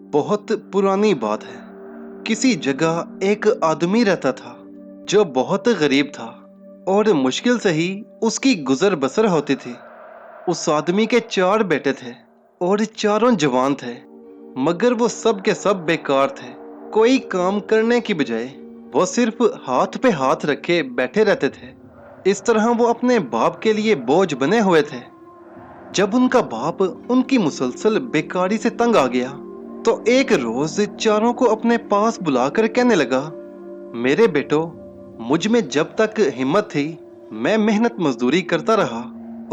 बहुत पुरानी बात है। किसी जगह एक आदमी रहता था जो बहुत गरीब था और मुश्किल से ही उसकी गुजर बसर होती थी। उस आदमी के 4 बेटे थे और चारों जवान थे, मगर वो सब के सब बेकार थे। कोई काम करने की बजाय वो सिर्फ हाथ पे हाथ रखे बैठे रहते थे। इस तरह वो अपने बाप के लिए बोझ बने हुए थे। जब उनका बाप उनकी मुसलसल बेकारी से तंग आ गया तो एक रोज चारों को अपने पास बुलाकर कहने लगा, मेरे बेटो, मुझ में जब तक हिम्मत थी मैं मेहनत मजदूरी करता रहा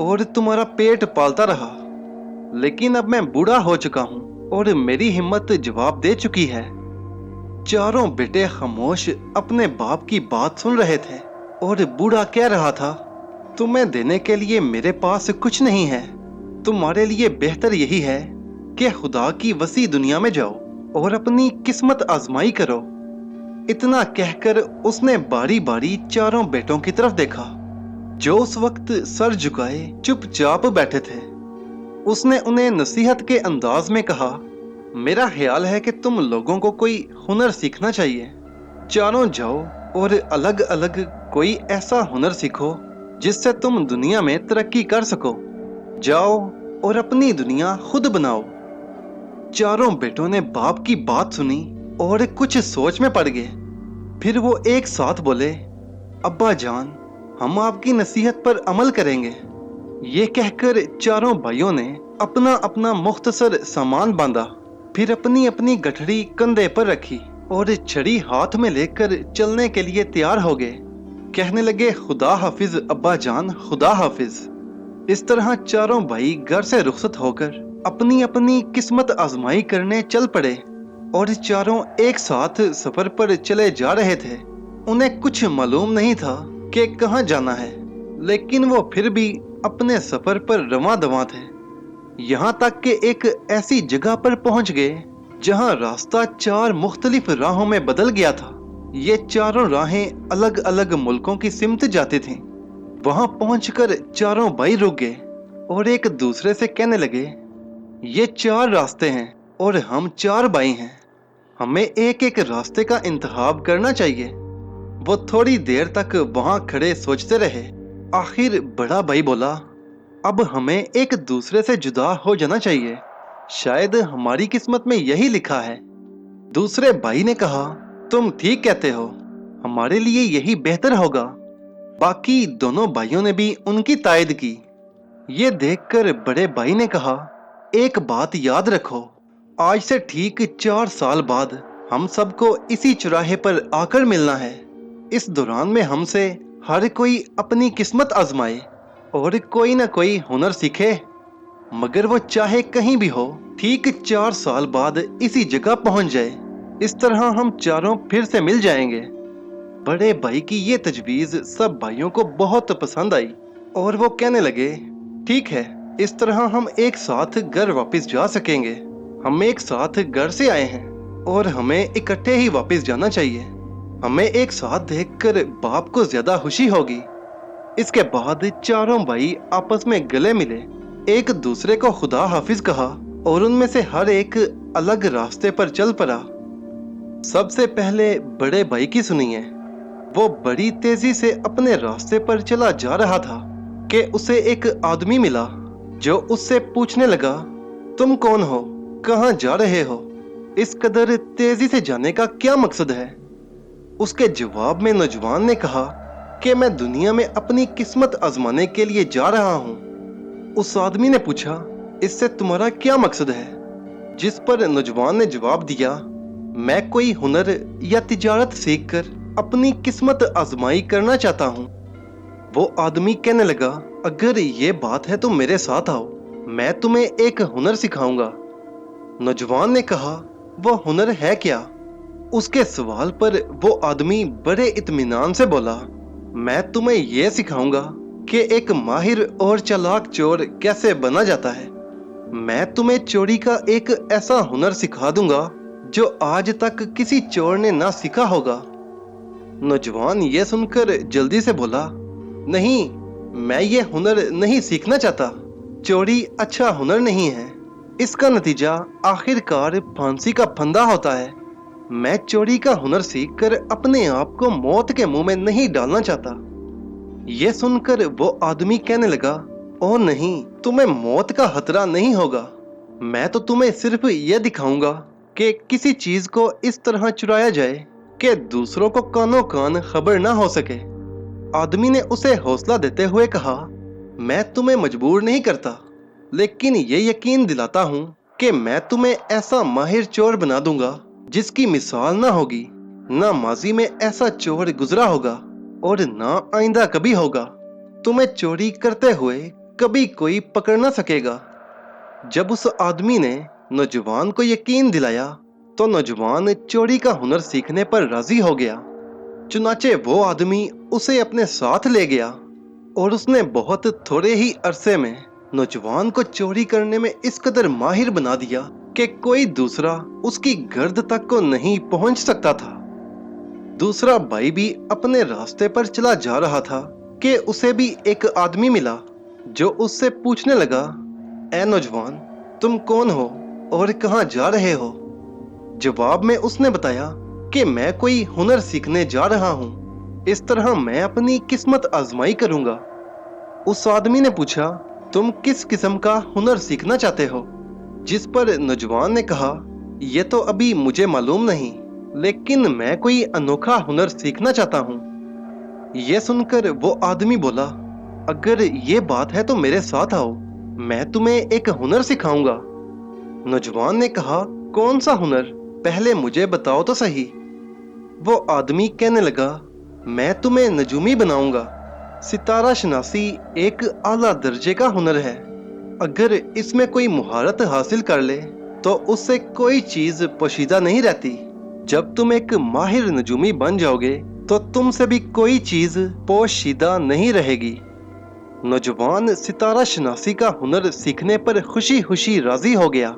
और तुम्हारा पेट पालता रहा, लेकिन अब मैं बूढ़ा हो चुका हूँ और मेरी हिम्मत जवाब दे चुकी है। चारों बेटे खामोश अपने बाप की बात सुन रहे थे और बूढ़ा कह रहा था, तुम्हें देने के लिए मेरे पास कुछ नहीं है। तुम्हारे लिए बेहतर यही है कि खुदा की वसी दुनिया में जाओ और अपनी किस्मत आजमाई करो। इतना कहकर उसने बारी बारी चारों बेटों की तरफ देखा जो उस वक्त सर झुकाए चुपचाप बैठे थे। उसने उन्हें नसीहत के अंदाज में कहा, मेरा ख्याल है कि तुम लोगों को कोई हुनर सीखना चाहिए। चारों जाओ और अलग अलग कोई ऐसा हुनर सीखो जिससे तुम दुनिया में तरक्की कर सको। जाओ और अपनी दुनिया खुद बनाओ। चारों बेटों ने बाप की बात सुनी और कुछ सोच में पड़ गए। फिर वो एक साथ बोले, अब्बा जान, हम आपकी नसीहत पर अमल करेंगे। ये कहकर चारों भाइयों ने अपना अपना मुख्तसर सामान बांधा, फिर अपनी अपनी गठड़ी कंधे पर रखी और छड़ी हाथ में लेकर चलने के लिए तैयार हो गए। कहने लगे, खुदा हाफिज अब्बा जान, खुदा हाफिज। इस तरह चारों भाई घर से रुखसत होकर अपनी अपनी किस्मत आजमाई करने चल पड़े और चारों एक साथ सफर पर चले जा रहे थे। उन्हें कुछ मालूम नहीं था कि कहाँ जाना है, लेकिन वो फिर भी अपने सफर पर रवां दवां थे। यहाँ तक कि एक ऐसी जगह पर पहुंच गए जहाँ रास्ता 4 मुख्तलिफ राहों में बदल गया था। ये चारों राहें अलग अलग मुल्कों की सिमत जाती थीं। वहां पहुंचकर चारों भाई रुक गए और एक दूसरे से कहने लगे, ये 4 रास्ते हैं और हम 4 भाई हैं। हमें एक एक रास्ते का इंतखाब करना चाहिए। वो थोड़ी देर तक वहां खड़े सोचते रहे। आखिर बड़ा भाई बोला, अब हमें एक दूसरे से जुदा हो जाना चाहिए। शायद हमारी किस्मत में यही लिखा है। दूसरे भाई ने कहा, तुम ठीक कहते हो, हमारे लिए यही बेहतर होगा। बाकी दोनों भाइयों ने भी उनकी तायद की। ये देखकर बड़े भाई ने कहा, एक बात याद रखो, आज से ठीक 4 साल बाद हम सबको इसी चौराहे पर आकर मिलना है। इस दौरान में हमसे हर कोई अपनी किस्मत आजमाए और कोई ना कोई हुनर सीखे, मगर वो चाहे कहीं भी हो, ठीक 4 साल बाद इसी जगह पहुंच जाए। इस तरह हम चारों फिर से मिल जाएंगे। बड़े भाई की ये तजवीज़ सब भाइयों को बहुत पसंद आई और वो कहने लगे, ठीक है, इस तरह हम एक साथ घर वापस जा सकेंगे। हम एक साथ घर से आए हैं और हमें इकट्ठे ही वापस जाना चाहिए। हमें एक साथ देखकर बाप को ज्यादा खुशी होगी। इसके बाद चारों भाई आपस में गले मिले, एक दूसरे को खुदा हाफिज कहा और उनमें से हर एक अलग रास्ते पर चल पड़ा। सबसे पहले बड़े भाई की सुनिए। वो बड़ी तेजी से अपने रास्ते पर चला जा रहा था कि उसे एक आदमी मिला जो उससे पूछने लगा, तुम कौन हो, कहाँ जा रहे हो, इस कदर तेजी से जाने का क्या मकसद है? उसके जवाब में नौजवान ने कहा कि मैं दुनिया में अपनी किस्मत आजमाने के लिए जा रहा हूँ। उस आदमी ने पूछा, इससे तुम्हारा क्या मकसद है? जिस पर नौजवान ने जवाब दिया, मैं कोई हुनर या तिजारत सीखकर अपनी किस्मत आजमाई करना चाहता हूँ। वो आदमी कहने लगा, अगर ये बात है तो मेरे साथ आओ, मैं तुम्हें एक हुनर सिखाऊंगा। नौजवान ने कहा, वो हुनर है क्या? उसके सवाल पर वो आदमी बड़े इत्मीनान से बोला, मैं तुम्हें यह सिखाऊंगा कि एक माहिर और चालाक चोर कैसे बना जाता है। मैं तुम्हें चोरी का एक ऐसा हुनर सिखा दूंगा जो आज तक किसी चोर ने ना सीखा होगा। नौजवान ये सुनकर जल्दी से बोला, नहीं, मैं ये हुनर नहीं सीखना चाहता। चोरी अच्छा हुनर नहीं है। इसका नतीजा आखिरकार फांसी का फंदा होता है। मैं चोरी का हुनर सीखकर अपने आप को मौत के मुंह में नहीं डालना चाहता। यह सुनकर वो आदमी कहने लगा, ओ नहीं, तुम्हें मौत का खतरा नहीं होगा। मैं तो तुम्हें सिर्फ यह दिखाऊंगा कि किसी चीज को इस तरह चुराया जाए कि दूसरों को कानों कान खबर ना हो सके। आदमी ने उसे हौसला देते हुए कहा, मैं तुम्हें मजबूर नहीं करता, लेकिन ये यकीन दिलाता हूं कि मैं तुम्हें ऐसा माहिर चोर बना दूंगा जिसकी मिसाल ना होगी। ना माजी में ऐसा चोर गुजरा होगा और ना आइंदा कभी होगा। तुम्हें चोरी करते हुए कभी कोई पकड़ ना सकेगा। जब उस आदमी ने नौजवान को यकीन दिलाया तो नौजवान चोरी का हुनर सीखने पर राजी हो गया। चुनाचे वो आदमी उसे अपने साथ ले गया और उसने बहुत थोड़े ही अरसे में नौजवान को चोरी करने में इस कदर माहिर बना दिया कि कोई दूसरा उसकी गर्द तक को नहीं पहुंच सकता था। दूसरा भाई भी अपने रास्ते पर चला जा रहा था कि उसे भी एक आदमी मिला जो उससे पूछने लगा, ए नौजवान, तुम कौन हो और कहां जा रहे हो? जवाब में उसने बताया कि मैं कोई हुनर सीखने जा रहा हूं। इस तरह मैं अपनी किस्मत आजमाई करूंगा। उस आदमी ने पूछा, तुम किस किस्म का हुनर सीखना चाहते हो? जिस पर नौजवान ने कहा, यह तो अभी मुझे मालूम नहीं, लेकिन मैं कोई अनोखा हुनर सीखना चाहता हूं। यह सुनकर वो आदमी बोला, अगर ये बात है तो मेरे साथ आओ, मैं तुम्हें एक हुनर सिखाऊंगा। नौजवान ने कहा, कौन सा हुनर? पहले मुझे बताओ तो सही। वो आदमी कहने लगा, मैं तुम्हें नजूमी बनाऊंगा। सितारा शनासी एक आला दर्जे का हुनर है। अगर इसमें कोई मुहारत हासिल कर ले तो उससे कोई चीज पोशीदा नहीं रहती। जब तुम एक माहिर नजूमी बन जाओगे तो तुमसे भी कोई चीज पोशीदा नहीं रहेगी। नौजवान सितारा शनासी का हुनर सीखने पर खुशी खुशी राजी हो गया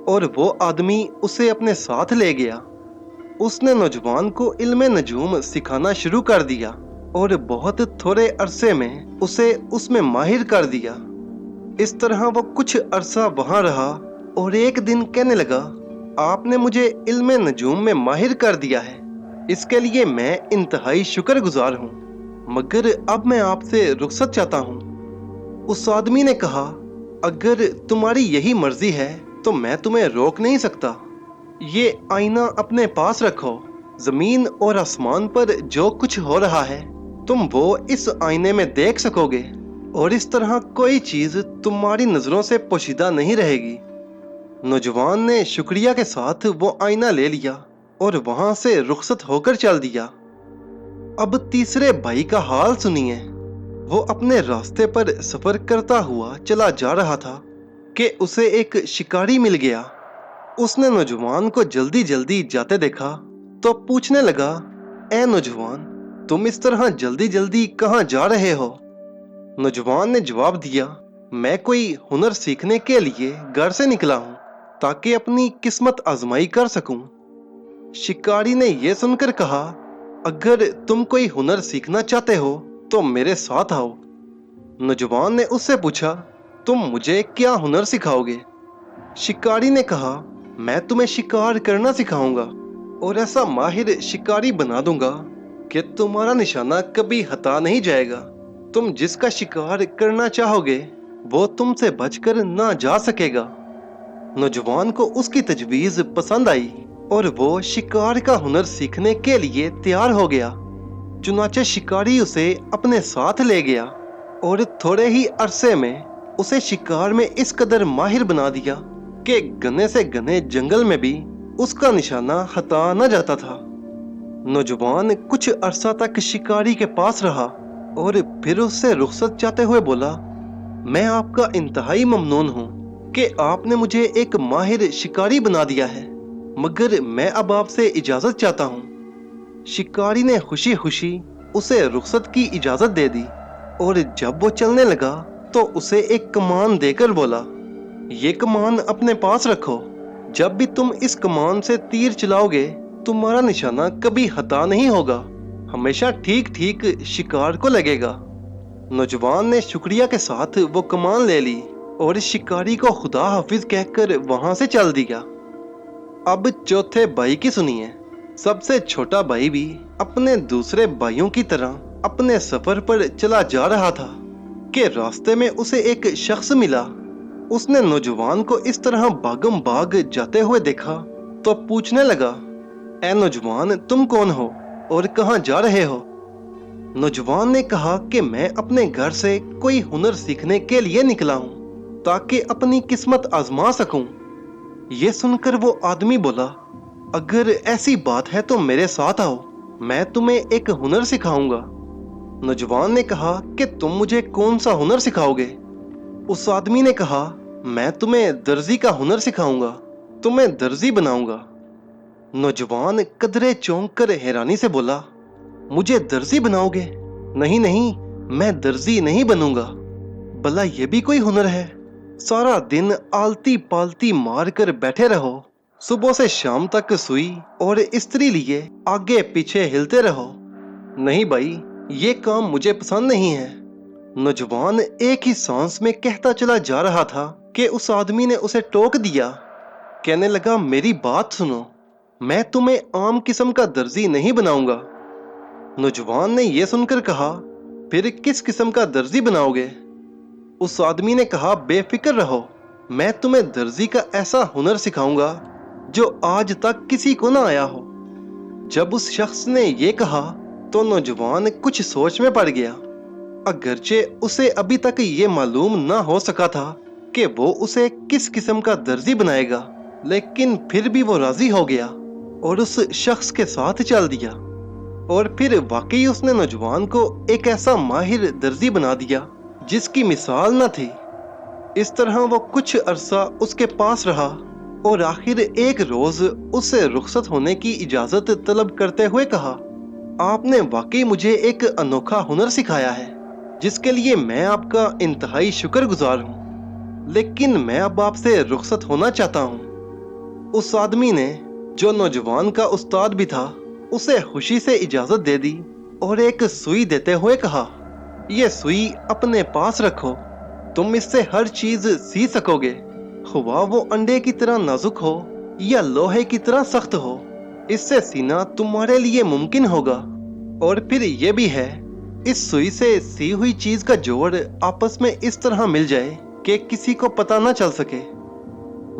और वो आदमी उसे अपने साथ ले गया। उसने नौजवान को इल्मे नजूम सिखाना शुरू कर दिया और बहुत थोड़े अरसे में उसे उसमें माहिर कर दिया। इस तरह वो कुछ अरसा वहां रहा और एक दिन कहने लगा, आपने मुझे इल्मे नजूम में माहिर कर दिया है, इसके लिए मैं इंतहाई शुक्रगुजार हूँ, मगर अब मैं आपसे रुखसत चाहता हूँ। उस आदमी ने कहा, अगर तुम्हारी यही मर्जी है तो मैं तुम्हें रोक नहीं सकता। ये आईना अपने पास रखो। जमीन और आसमान पर जो कुछ हो रहा है तुम वो इस आईने में देख सकोगे और इस तरह कोई चीज तुम्हारी नजरों से पोशीदा नहीं रहेगी। नौजवान ने शुक्रिया के साथ वो आईना ले लिया और वहां से रुखसत होकर चल दिया। अब तीसरे भाई का हाल सुनिए। वो अपने रास्ते पर सफर करता हुआ चला जा रहा था कि उसे एक शिकारी मिल गया। उसने नौजवान को जल्दी जल्दी जाते देखा तो पूछने लगा, ए नौजवान, तुम इस तरह जल्दी जल्दी कहाँ जा रहे हो? नौजवान ने जवाब दिया, मैं कोई हुनर सीखने के लिए घर से निकला हूं ताकि अपनी किस्मत आजमाई कर सकूं। शिकारी ने यह सुनकर कहा, अगर तुम कोई हुनर सीखना चाहते हो तो मेरे साथ आओ। नौजवान ने उससे पूछा, तुम मुझे क्या हुनर सिखाओगे? शिकारी ने कहा, मैं तुम्हें शिकार करना सिखाऊंगा और ऐसा माहिर शिकारी बना दूंगा कि तुम्हारा निशाना कभी हटा नहीं जाएगा। तुम जिसका शिकार करना चाहोगे वो तुमसे बचकर ना जा सकेगा। नौजवान को उसकी तजवीज पसंद आई और वो शिकार का हुनर सीखने के लिए तैयार हो गया। चुनाचे शिकारी उसे अपने साथ ले गया और थोड़े ही अरसे में उसे शिकार में इस कदर माहिर बना दिया कि घने से घने जंगल में भी उसका निशाना हटा न जाता था। नौजवान कुछ अरसा तक शिकारी के पास रहा और फिर उससे रुखसत चाहते हुए बोला, मैं आपका इंतहाई ममनून हूँ कि आपने मुझे एक माहिर शिकारी बना दिया है, मगर मैं अब आपसे इजाजत चाहता हूँ। शिकारी ने खुशी खुशी उसे रुखसत की इजाजत दे दी और जब वो चलने लगा तो उसे एक कमान देकर बोला, ये कमान अपने पास रखो। जब भी तुम इस कमान से तीर चलाओगे तुम्हारा निशाना कभी हटा नहीं होगा, हमेशा ठीक ठीक शिकार को लगेगा। नौजवान ने शुक्रिया के साथ वो कमान ले ली और शिकारी को खुदा हाफिज कहकर वहां से चल दिया। अब चौथे भाई की सुनिए। सबसे छोटा भाई भी अपने दूसरे भाइयों की तरह अपने सफर पर चला जा रहा था कि रास्ते में उसे एक शख्स मिला। उसने नौजवान को इस तरह भागम भाग जाते हुए देखा तो पूछने लगा, ए नौजवान, तुम कौन हो और कहाँ जा रहे हो? नौजवान ने कहा कि मैं अपने घर से कोई हुनर सीखने के लिए निकला हूँ ताकि अपनी किस्मत आजमा सकूं। ये सुनकर वो आदमी बोला, अगर ऐसी बात है तो मेरे साथ आओ, मैं तुम्हें एक हुनर सिखाऊंगा। नौजवान ने कहा कि तुम मुझे कौन सा हुनर सिखाओगे? उस आदमी ने कहा, मैं तुम्हें दर्जी का हुनर सिखाऊंगा, तुम्हें दर्जी बनाऊंगा। नौजवान कदरे चौंक कर हैरानी से बोला, मुझे दर्जी बनाओगे? नहीं नहीं, मैं दर्जी नहीं बनूंगा। भला ये भी कोई हुनर है? सारा दिन आलती पालती मार कर बैठे रहो, सुबह से शाम तक सुई और इस्त्री लिए आगे पीछे हिलते रहो। नहीं भाई, ये काम मुझे पसंद नहीं है। नौजवान एक ही सांस में कहता चला जा रहा था कि उस आदमी ने उसे टोक दिया। कहने लगा, मेरी बात सुनो, मैं तुम्हें आम किस्म का दर्जी नहीं बनाऊंगा। नौजवान ने यह सुनकर कहा, फिर किस किस्म का दर्जी बनाओगे? उस आदमी ने कहा, बेफिक्र रहो, मैं तुम्हें दर्जी का ऐसा हुनर सिखाऊंगा जो आज तक किसी को ना आया हो। जब उस शख्स ने यह कहा तो नौजवान कुछ सोच में पड़ गया। अगरचे उसे अभी तक ये मालूम ना हो सका था कि वो उसे किस किस्म का दर्जी बनाएगा, लेकिन फिर भी वो राजी हो गया और उस शख्स के साथ चल दिया। और फिर वाकई उसने नौजवान को एक ऐसा माहिर दर्जी बना दिया जिसकी मिसाल न थी। इस तरह वो कुछ अरसा उसके पास रहा और आखिर एक रोज उससे रुखसत होने की इजाजत तलब करते हुए कहा, आपने वाकई मुझे एक अनोखा हुनर सिखाया है जिसके लिए मैं आपका इंतहाई शुक्रगुजार हूँ, लेकिन मैं अब आपसे रुखसत होना चाहता हूँ। उस आदमी ने, जो नौजवान का उस्ताद भी था, उसे खुशी से इजाजत दे दी और एक सुई देते हुए कहा, यह सुई अपने पास रखो, तुम इससे हर चीज सी सकोगे, ख्वाह वो अंडे की तरह नाजुक हो या लोहे की तरह सख्त हो, इससे सीना तुम्हारे लिए मुमकिन होगा। और फिर ये भी है, इस सुई से सी हुई चीज का जोड़ आपस में इस तरह मिल जाए कि किसी को पता ना चल सके।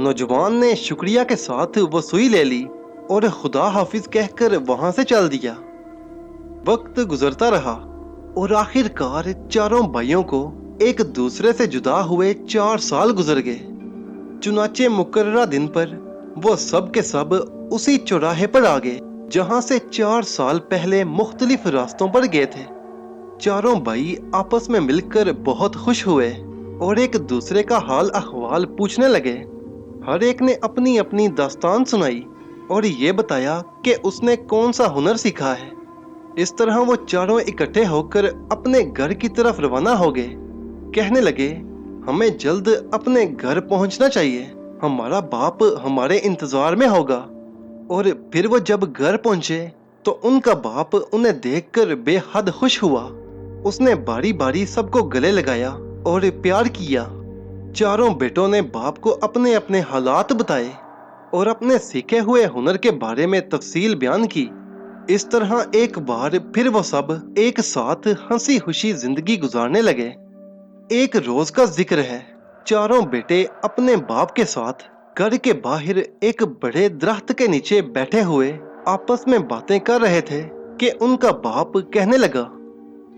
नौजवान ने शुक्रिया के साथ वो सुई ले ली और खुदा हाफिज कहकर वहां से चल दिया। वक्त गुजरता रहा और आखिरकार चारों भाइयों को एक दूसरे से जुदा हुए 4 साल गुजर गए। चुनाचे मुकर्ररा दिन पर वो सब के सब उसी चौराहे पर आ गए जहां से 4 साल पहले मुख्तलिफ रास्तों पर गए थे। चारों भाई आपस में मिलकर बहुत खुश हुए और एक दूसरे का हाल अहवाल पूछने लगे। हर एक ने अपनी अपनी दास्तान सुनाई और ये बताया कि उसने कौन सा हुनर सीखा है। इस तरह वो चारों इकट्ठे होकर अपने घर की तरफ रवाना हो गए। कहने लगे, हमें जल्द अपने घर पहुंचना चाहिए, हमारा बाप हमारे इंतजार में होगा। और फिर वो जब घर पहुंचे तो उनका बाप उन्हें देखकर बेहद खुश हुआ। उसने बारी बारी सबको गले लगाया और प्यार किया। चारों बेटों ने बाप को अपने अपने हालात बताए और अपने सीखे हुए हुनर के बारे में तफसील बयान की। इस तरह एक बार फिर वो सब एक साथ हंसी खुशी जिंदगी गुजारने लगे। एक रोज का जिक्र है, चारों बेटे अपने बाप के साथ घर के बाहर एक बड़े दरख्त के नीचे बैठे हुए आपस में बातें कर रहे थे कि उनका बाप कहने लगा,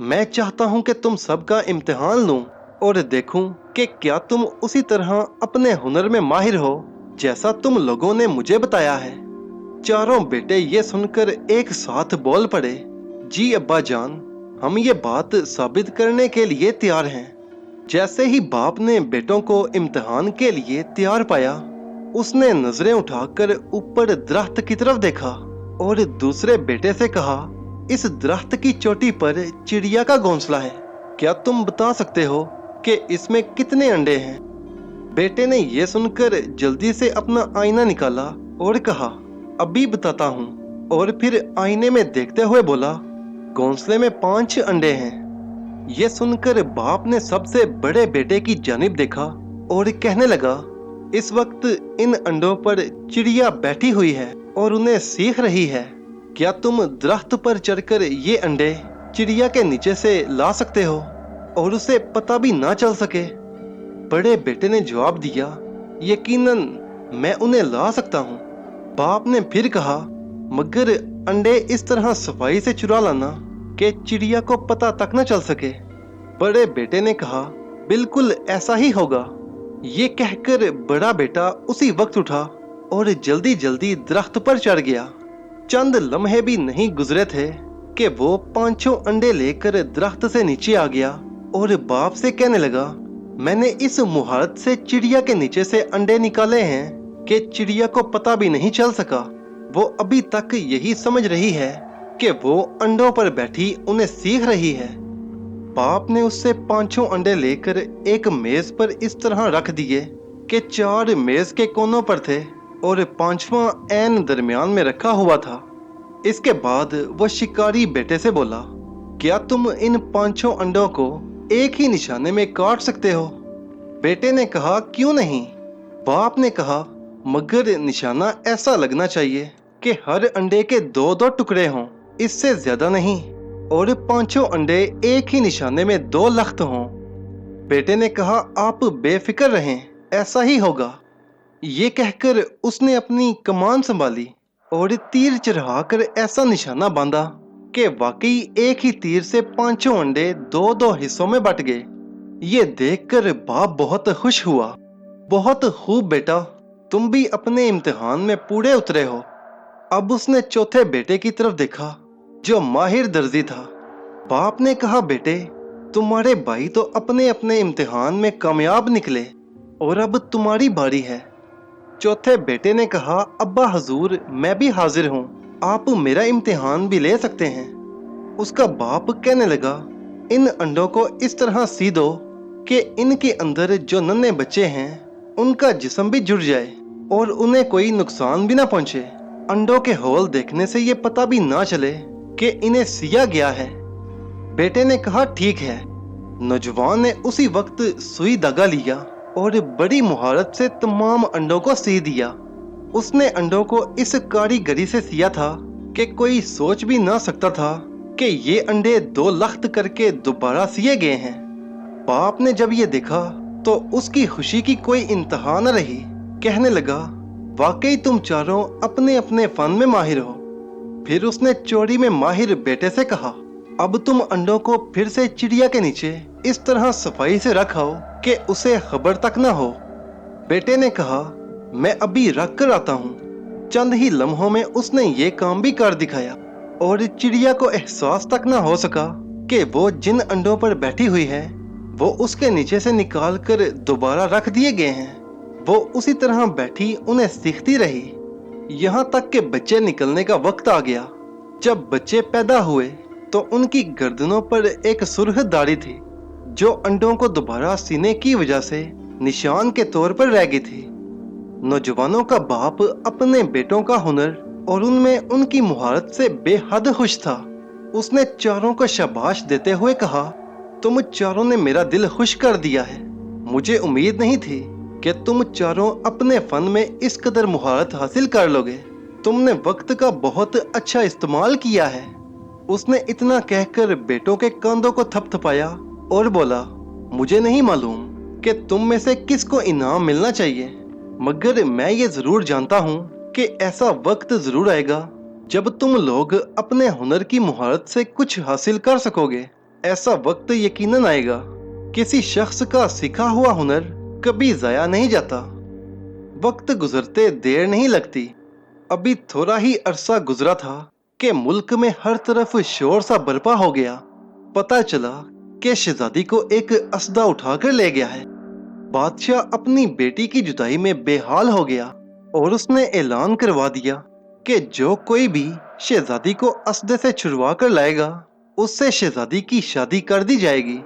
मैं चाहता हूं कि तुम सबका इम्तिहान लूं और देखूं कि क्या तुम उसी तरह अपने हुनर में माहिर हो जैसा तुम लोगों ने मुझे बताया है। चारों बेटे ये सुनकर एक साथ बोल पड़े, जी अब्बा जान, हम ये बात साबित करने के लिए तैयार हैं। जैसे ही बाप ने बेटों को इम्तिहान के लिए तैयार पाया, उसने नजरें उठाकर ऊपर दरख्त की तरफ देखा और दूसरे बेटे से कहा, इस दरख्त की चोटी पर चिड़िया का घोंसला है, क्या तुम बता सकते हो कि इसमें कितने अंडे हैं? बेटे ने यह सुनकर जल्दी से अपना आईना निकाला और कहा, अभी बताता हूँ। और फिर आईने में देखते हुए बोला, घोंसले में 5 अंडे हैं। यह सुनकर बाप ने सबसे बड़े बेटे की जानिब देखा और कहने लगा, इस वक्त इन अंडों पर चिड़िया बैठी हुई है और उन्हें सीख रही है। क्या तुम दरख्त पर चढ़कर ये अंडे चिड़िया के नीचे से ला सकते हो और उसे पता भी ना चल सके? बड़े बेटे ने जवाब दिया, यकीनन मैं उन्हें ला सकता हूँ। बाप ने फिर कहा, मगर अंडे इस तरह सफाई से चुरा लाना कि चिड़िया को पता तक न चल सके। बड़े बेटे ने कहा, बिल्कुल ऐसा ही होगा। ये कहकर बड़ा बेटा उसी वक्त उठा और जल्दी जल्दी दरख्त पर चढ़ गया। चंद लम्हे भी नहीं गुजरे थे कि वो 5 अंडे लेकर दरख्त से नीचे आ गया और बाप से कहने लगा, मैंने इस मुहारत से चिड़िया के नीचे से अंडे निकाले हैं कि चिड़िया को पता भी नहीं चल सका। वो अभी तक यही समझ रही है कि वो अंडों पर बैठी उन्हें सीख रही है। बाप ने उससे 5 अंडे लेकर एक मेज पर इस तरह रख दिए कि 4 मेज के कोनों पर थे और 5वां ऐन दरमियान में रखा हुआ था। इसके बाद वो शिकारी बेटे से बोला, क्या तुम इन 5 अंडों को एक ही निशाने में काट सकते हो? बेटे ने कहा, क्यों नहीं? बाप ने कहा, मगर निशाना ऐसा लगना चाहिए कि हर अंडे के 2-2 टुकड़े हों, इससे ज्यादा नहीं, और 5 अंडे एक ही निशाने में 2 लख्त हों। बेटे ने कहा, आप बेफिक्र रहें, ऐसा ही होगा। ये कहकर उसने अपनी कमान संभाली और तीर चढ़ाकर ऐसा निशाना बांधा कि वाकई एक ही तीर से 5 अंडे 2-2 हिस्सों में बट गए। ये देखकर बाप बहुत खुश हुआ। बहुत खूब बेटा, तुम भी अपने इम्तिहान में पूरे उतरे हो। अब उसने चौथे बेटे की तरफ देखा जो माहिर दर्जी था। बाप ने कहा, बेटे, तुम्हारे भाई तो अपने अपने इम्तिहान में कामयाब निकले और अब तुम्हारी बारी है। चौथे बेटे ने कहा, अब्बा हजूर, मैं भी हाजिर हूँ, आप मेरा इम्तिहान भी ले सकते हैं। उसका बाप कहने लगा, इन अंडों को इस तरह सी दो कि इनके अंदर जो नन्हे बच्चे हैं उनका जिस्म भी जुड़ जाए और उन्हें कोई नुकसान भी ना पहुंचे। अंडों के होल देखने से ये पता भी ना चले कि इन्हें सिया गया है। बेटे ने कहा, ठीक है। नौजवान ने उसी वक्त सुई धागा लिया और बड़ी मुहारत से तमाम अंडों को सी दिया। उसने अंडों को इस कारीगरी से सिया था कि कोई सोच भी ना सकता था कि ये अंडे 2 लख्त करके दोबारा सिए गए हैं। बाप ने जब ये देखा तो उसकी खुशी की कोई इंतहा न रही। कहने लगा, वाकई तुम चारों अपने अपने फन में माहिर हो। फिर उसने चोरी में माहिर बेटे से कहा, अब तुम अंडों को फिर से चिड़िया के नीचे इस तरह सफाई से रखो कि उसे खबर तक न हो। बेटे ने कहा, मैं अभी रख कर आता हूँ। चंद ही लम्हों में उसने ये काम भी कर दिखाया और चिड़िया को एहसास तक न हो सका कि वो जिन अंडों पर बैठी हुई है वो उसके नीचे से निकाल कर दोबारा रख दिए गए हैं। वो उसी तरह बैठी उन्हें सीखती रही यहाँ तक कि बच्चे निकलने का वक्त आ गया। जब बच्चे पैदा हुए तो उनकी गर्दनों पर एक सुर्ख दाढ़ी थी जो अंडों को दोबारा सीने की वजह से निशान के तौर पर रह गई थी। नौजवानों का बाप अपने बेटों का हुनर और उनमें उनकी मुहारत से बेहद खुश था। उसने चारों को शाबाश देते हुए कहा, तुम चारों ने मेरा दिल खुश कर दिया है। मुझे उम्मीद नहीं थी कि तुम चारों अपने फन में इस कदर मुहारत हासिल कर लोगे। तुमने वक्त का बहुत अच्छा इस्तेमाल किया है। उसने इतना कहकर बेटों के कंधों को थपथपाया और बोला, मुझे नहीं मालूम कि तुम में से किसको इनाम मिलना चाहिए, मगर मैं ये जरूर जानता हूँ कि ऐसा वक्त जरूर आएगा जब तुम लोग अपने हुनर की मुहारत से कुछ हासिल कर सकोगे। ऐसा वक्त यकीनन आएगा। किसी शख्स का सीखा हुआ हुनर कभी जाया नहीं जाता। वक्त गुजरते देर नहीं लगती। अभी थोड़ा ही अरसा गुजरा था कि मुल्क में हर तरफ शोर सा बरपा हो गया। पता चला कि शहजादी को एक असदा उठाकर ले गया है। बादशाह अपनी बेटी की जुदाई में बेहाल हो गया और उसने ऐलान करवा दिया कि जो कोई भी शहजादी को असदे से छुड़वा कर लाएगा उससे शहजादी की शादी कर दी जाएगी।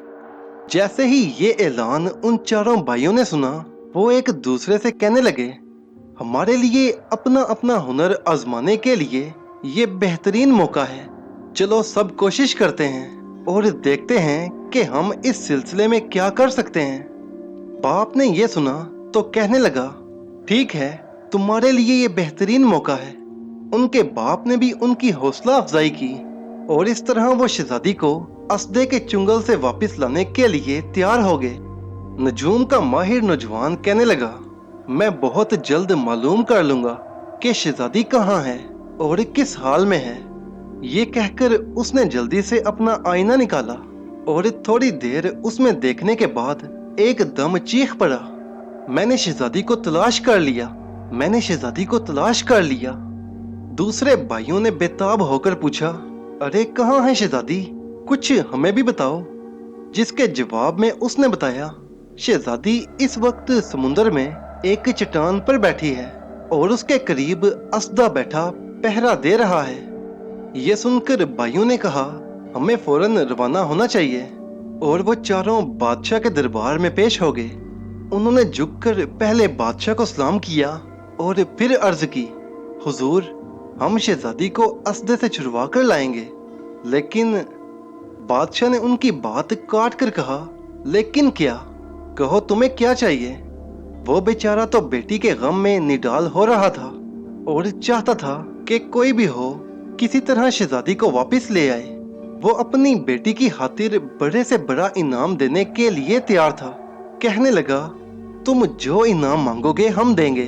जैसे ही ये ऐलान उन चारों भाइयों ने सुना, वो एक दूसरे से कहने लगे, हमारे लिए अपना अपना हुनर आजमाने के लिए ये बेहतरीन मौका है। चलो सब कोशिश करते हैं और देखते हैं कि हम इस सिलसिले में क्या कर सकते हैं। बाप ने यह सुना तो कहने लगा, ठीक है, तुम्हारे लिए ये बेहतरीन मौका है। उनके बाप ने भी उनकी हौसला अफजाई की और इस तरह वो शहजादी को असदे के चुंगल से वापस लाने के लिए तैयार हो गए। नजूम का माहिर नौजवान कहने लगा, मैं बहुत जल्द मालूम कर लूंगा कि शहजादी कहाँ है और किस हाल में है। ये कहकर उसने जल्दी से अपना आईना निकाला और थोड़ी देर उसमें देखने के बाद एकदम चीख पड़ा, मैंने शहजादी को तलाश कर लिया, मैंने शहजादी को तलाश कर लिया। दूसरे भाइयों ने बेताब होकर पूछा, अरे कहाँ है शहजादी, कुछ हमें भी बताओ। जिसके जवाब में उसने बताया, शहजादी इस वक्त समुंदर में एक चट्टान पर बैठी है और उसके करीब असदा बैठा पहरा दे रहा है। यह सुनकर भाइयों ने कहा, हमें फौरन रवाना होना चाहिए। और वो चारों बादशाह के दरबार में पेश हो गए। उन्होंने झुककर पहले बादशाह को सलाम किया और फिर अर्ज की, हुजूर, हम शहजादी को असदे से छुड़वा कर लाएंगे। लेकिन बादशाह ने उनकी बात काट कर कहा, लेकिन क्या, कहो तुम्हें क्या चाहिए। वो बेचारा तो बेटी के गम में निडाल हो रहा था और चाहता था कि कोई भी हो किसी तरह शहजादी को वापस ले आए। वो अपनी बेटी की खातिर बड़े से बड़ा इनाम देने के लिए तैयार था। कहने लगा, तुम जो इनाम मांगोगे हम देंगे,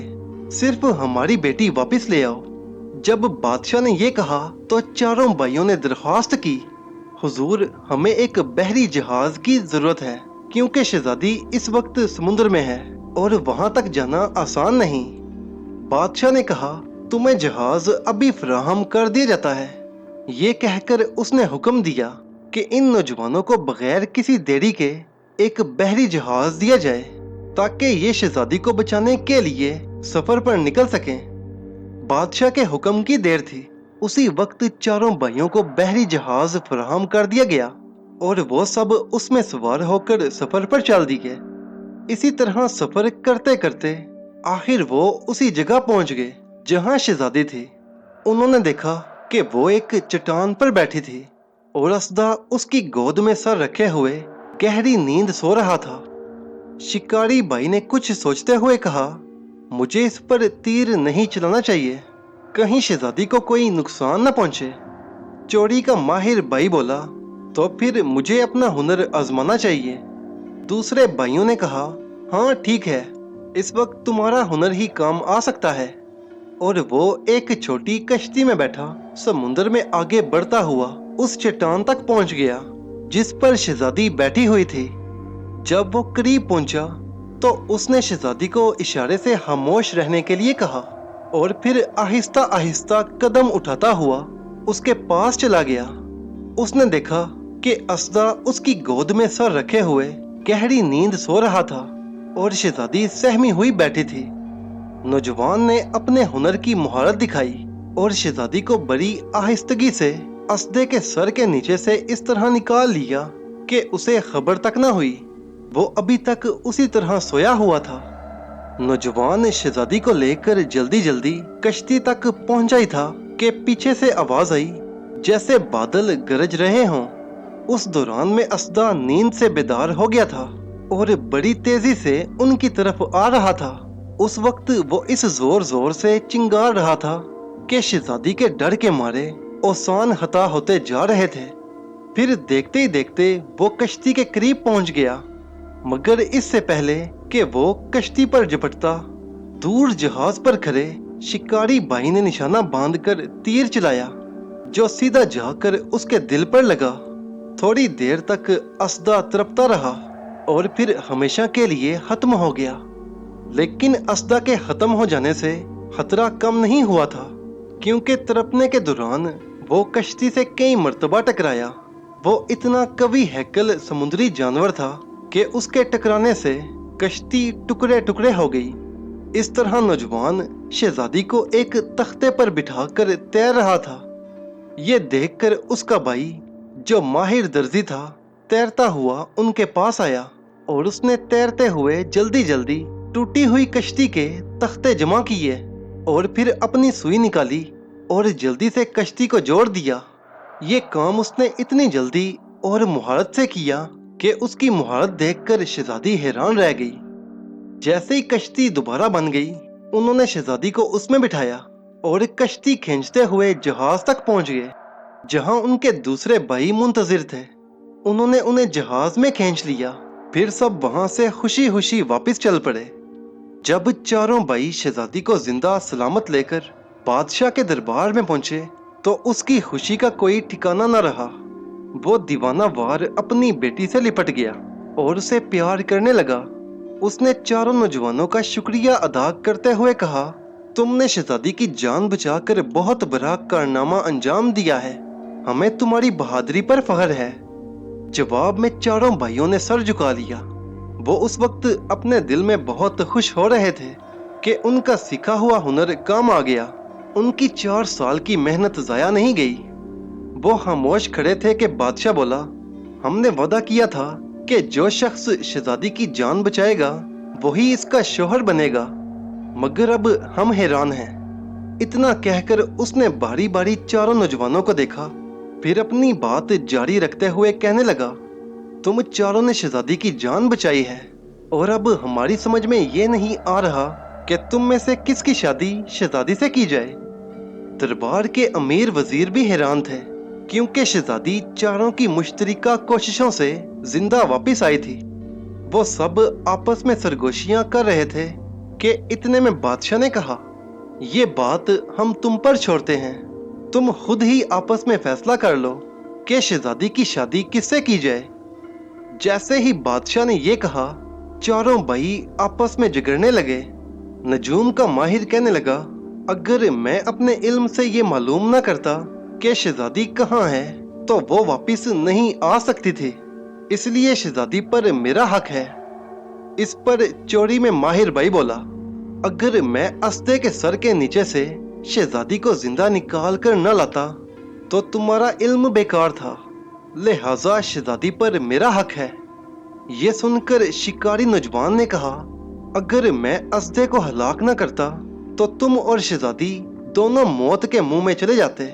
सिर्फ हमारी बेटी वापस ले आओ। जब बादशाह ने ये कहा तो चारों भाइयों ने दरख्वास्त की, हुजूर, हमें एक बहरी जहाज की जरूरत है क्योंकि शहजादी इस वक्त समुद्र में है और वहां तक जाना आसान नहीं। बादशाह ने कहा, तुम्हें जहाज अभी फराहम कर दिया जाता है। ये कहकर उसने हुक्म दिया कि इन नौजवानों को बगैर किसी देरी के एक बहरी जहाज दिया जाए ताकि ये शहजादी को बचाने के लिए सफर पर निकल सकें। बादशाह के हुक्म की देर थी। उसी वक्त चारों भाइयों को बहरी जहाज फराहम कर दिया गया और वो सब उसमें सवार होकर सफर पर चल दिए। इसी तरह सफर करते करते आखिर वो उसी जगह पहुंच गए जहां शहजादी थी। उन्होंने देखा कि वो एक चट्टान पर बैठी थी और असदा उसकी गोद में सर रखे हुए गहरी नींद सो रहा था। शिकारी भाई ने कुछ सोचते हुए कहा, मुझे इस पर तीर नहीं चलाना चाहिए, कहीं शहजादी को कोई नुकसान न पहुंचे। चोरी का माहिर भाई बोला, तो फिर मुझे अपना हुनर आजमाना चाहिए। दूसरे भाइयों ने कहा, हाँ ठीक है, इस वक्त तुम्हारा हुनर ही काम आ सकता है। और वो एक छोटी कश्ती में बैठा समुद्र में आगे बढ़ता हुआ उस चट्टान तक पहुंच गया जिस पर शहजादी बैठी हुई थी। जब वो करीब पहुंचा तो उसने शहजादी को इशारे से खामोश रहने के लिए कहा और फिर आहिस्ता आहिस्ता कदम उठाता हुआ उसके पास चला गया। उसने देखा कि असदा उसकी गोद में सर रखे हुए गहरी नींद सो रहा था और शहजादी सहमी हुई बैठी थी। नौजवान ने अपने हुनर की मुहारत दिखाई और शहजादी को बड़ी आहिस्तगी से असदे के सर के नीचे से इस तरह निकाल लिया कि उसे खबर तक न हुई। वो अभी तक उसी तरह सोया हुआ था। नौजवान शहजादी को लेकर जल्दी जल्दी कश्ती तक पहुंचा ही था कि पीछे से आवाज आई जैसे बादल गरज रहे हों। उस दौरान में असदा नींद से बेदार हो गया था और बड़ी तेजी से उनकी तरफ आ रहा था। उस वक्त वो इस जोर जोर से चिंगार रहा था कि शहजादी के डर के मारे ओसान हता होते जा रहे थे। फिर देखते ही देखते वो कश्ती के करीब पहुंच गया, मगर इससे पहले कि वो कश्ती पर झपटता, दूर जहाज पर खड़े शिकारी भाई ने निशाना बांधकर तीर चलाया जो सीधा जाकर उसके दिल पर लगा। थोड़ी देर तक असदा तड़पता रहा और फिर हमेशा के लिए खत्म हो गया। लेकिन असदा के खत्म हो जाने से खतरा कम नहीं हुआ था, क्योंकि तड़पने के दौरान वो कश्ती से कई मर्तबा टकराया। वो इतना कवि हैकल समुद्री जानवर था कि उसके टकराने से कश्ती टुकड़े टुकड़े हो गई। इस तरह नौजवान शहजादी को एक तख्ते पर बिठाकर तैर रहा था। ये देखकर उसका भाई जो माहिर दर्जी था तैरता हुआ उनके पास आया और उसने तैरते हुए जल्दी जल्दी टूटी हुई कश्ती के तख्ते जमा किए और फिर अपनी सुई निकाली और जल्दी से कश्ती को जोड़ दिया। ये काम उसने इतनी जल्दी और मुहारत से किया कि उसकी मुहारत देखकर शहजादी हैरान रह गई। जैसे ही कश्ती दोबारा बन गई, उन्होंने शहजादी को उसमें बिठाया और कश्ती खींचते हुए जहाज तक पहुंच गए, जहां उनके दूसरे भाई मुंतजिर थे। उन्होंने उन्हें जहाज में खींच लिया। फिर सब वहां से खुशी खुशी वापस चल पड़े। जब चारों भाई शहजादी को जिंदा सलामत लेकर बादशाह के दरबार में पहुंचे, तो उसकी खुशी का कोई ठिकाना न रहा। वो दीवाना वार अपनी बेटी से लिपट गया और उसे प्यार करने लगा। उसने चारों नौजवानों का शुक्रिया अदा करते हुए कहा, तुमने शहजादी की जान बचाकर बहुत बड़ा कारनामा अंजाम दिया है। हमें तुम्हारी बहादुरी पर फख्र है। जवाब में चारों भाइयों ने सर झुका लिया। वो उस वक्त अपने दिल में बहुत खुश हो रहे थे कि उनका सीखा हुआ हुनर काम आ गया। उनकी 4 साल की मेहनत जाया नहीं गई। वो खामोश खड़े थे कि बादशाह बोला, हमने वादा किया था कि जो शख्स शहजादी की जान बचाएगा वही इसका शौहर बनेगा, मगर अब हम हैरान हैं। इतना कहकर उसने बारी बारी चारों नौजवानों को देखा, फिर अपनी बात जारी रखते हुए कहने लगा, तुम चारों ने शहजादी की जान बचाई है और अब हमारी समझ में ये नहीं आ रहा कि तुम में से किसकी शादी शहजादी से की जाए। दरबार के अमीर वजीर भी हैरान थे, क्योंकि शहजादी चारों की मुश्तरका कोशिशों से जिंदा वापस आई थी। वो सब आपस में सरगोशियां कर रहे थे कि इतने में बादशाह ने कहा, ये बात हम तुम पर छोड़ते हैं। तुम खुद ही आपस में फैसला कर लो कि शहजादी की शादी किससे की जाए। जैसे ही बादशाह ने ये कहा, चारों भाई आपस में झगड़ने लगे। नजूम का माहिर कहने लगा, अगर मैं अपने इल्म से ये मालूम ना करता कि शहजादी कहाँ है, तो वो वापस नहीं आ सकती थी, इसलिए शहजादी पर मेरा हक है। इस पर चोरी में माहिर भाई बोला, अगर मैं अस्ते के सर के नीचे से शहजादी को जिंदा निकाल कर न लाता तो तुम्हारा इल्म बेकार था, लिहाजा शहजादी पर मेरा हक है। ये सुनकर शिकारी नौजवान ने कहा, अगर मैं अस्दे को हलाक न करता तो तुम और शहजादी दोनों मौत के मुंह में चले जाते,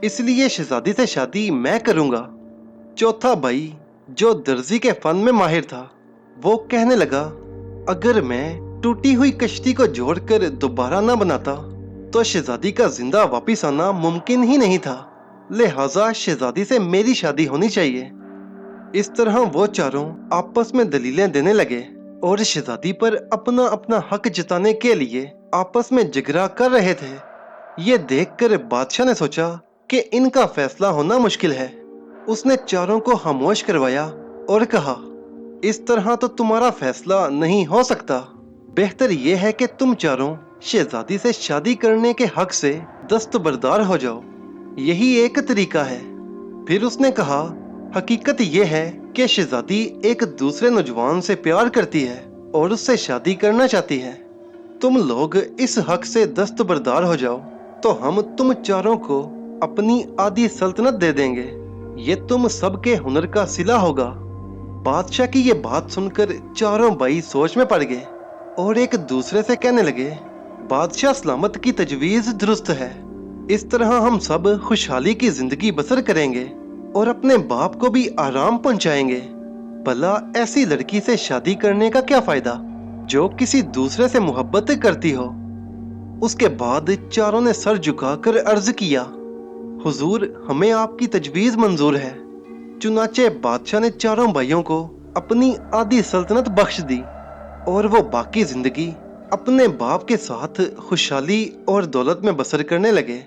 इसलिए शहजादी से शादी मैं करूंगा। चौथा भाई, जो दर्जी के फन में माहिर था, वो कहने लगा, अगर मैं टूटी हुई कश्ती को जोड़कर दोबारा ना बनाता तो शहजादी का जिंदा वापस आना मुमकिन ही नहीं था, लिहाजा शहजादी से मेरी शादी होनी चाहिए। इस तरह वो चारों आपस में दलीलें देने लगे और शहजादी पर अपना अपना हक जताने के लिए आपस में झगड़ा कर रहे थे। ये देखकर बादशाह ने सोचा कि इनका फैसला होना मुश्किल है। उसने चारों को खामोश करवाया और कहा, इस तरह तो तुम्हारा फैसला नहीं हो सकता। बेहतर यह है कि तुम चारों शहजादी से शादी करने के हक से दस्तबरदार हो जाओ, यही एक तरीका है। फिर उसने कहा, हकीकत यह है कि शहजादी एक दूसरे नौजवान से प्यार करती है और उससे शादी करना चाहती है। तुम लोग इस हक से दस्तबरदार हो जाओ तो हम तुम चारों को अपनी आधी सल्तनत दे देंगे। ये तुम सबके हुनर का सिला होगा। बादशाह की ये बात सुनकर चारों भाई सोच में पड़ गए और एक दूसरे से कहने लगे, बादशाह सलामत की तजवीज दुरुस्त है। इस तरह हम सब खुशहाली की जिंदगी बसर करेंगे और अपने बाप को भी आराम पहुंचाएंगे। भला ऐसी लड़की से शादी करने का क्या फायदा जो किसी दूसरे से मोहब्बत करती हो। उसके बाद चारों ने सर झुकाकर अर्ज किया, हुजूर, हमें आपकी तजवीज मंजूर है। चुनाचे बादशाह ने चारों भाइयों को अपनी आधी सल्तनत बख्श दी और वो बाकी जिंदगी अपने बाप के साथ खुशहाली और दौलत में बसर करने लगे।